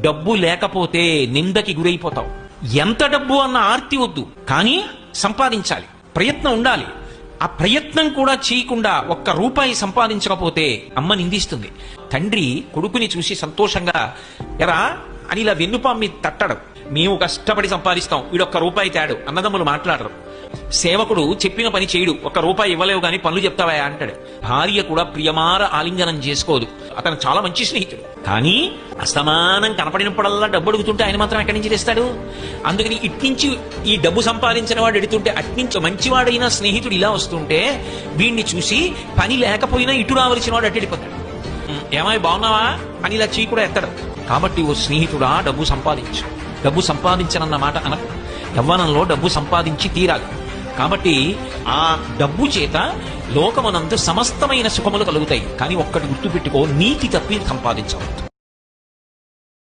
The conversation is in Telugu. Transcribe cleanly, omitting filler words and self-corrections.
డబ్బు లేకపోతే నిందకి గురైపోతావు. ఎంత డబ్బు అన్న ఆర్తి వద్దు, కానీ సంపాదించాలి, ప్రయత్నం ఉండాలి. ఆ ప్రయత్నం కూడా చేయకుండా ఒక్క రూపాయి సంపాదించకపోతే అమ్మ నిందిస్తుంది. తండ్రి కొడుకుని చూసి సంతోషంగా ఎరా అని ఇలా వెన్నుపాము మీద తట్టడు. మేము కష్టపడి సంపాదిస్తాం, వీడొక్క రూపాయి తేడు. అన్నదమ్ములు మాట్లాడరు. సేవకుడు చెప్పిన పని చేయడు, ఒక్క రూపాయి ఇవ్వలేవు గాని పనులు చెప్తావా అంటాడు. భార్య కూడా ప్రియమార ఆలింగనం చేసుకోదు. అతను చాలా మంచి స్నేహితుడు, కానీ అసమానం కనపడినప్పుడల్లా డబ్బు అడుగుతుంటే ఆయన మాత్రం ఎక్కడి నుంచి తెస్తాడు? అందుకని ఇట్నుంచి ఈ డబ్బు సంపాదించిన వాడు ఎడుతుంటే అట్నుంచి మంచివాడైన స్నేహితుడు ఇలా వస్తుంటే వీడిని చూసి పని లేకపోయినా ఇటు రావలసిన వాడు అట్టెడిపోతాడు. ఏమాయి బాగున్నావా అని ఇలా చీ కూడా ఎత్తాడు. కాబట్టి ఓ స్నేహితుడా, డబ్బు సంపాదించు. డబ్బు సంపాదించనన్న మాట అనకు. యవ్వనంలో డబ్బు సంపాదించి తీరాలి. కాబట్టి ఆ డబ్బు చేత లోకమునందు సమస్తమైన సుఖములు కలుగుతాయి. కానీ ఒక్కటి గుర్తుపెట్టుకో, నీతి తప్పి సంపాదించవద్దు.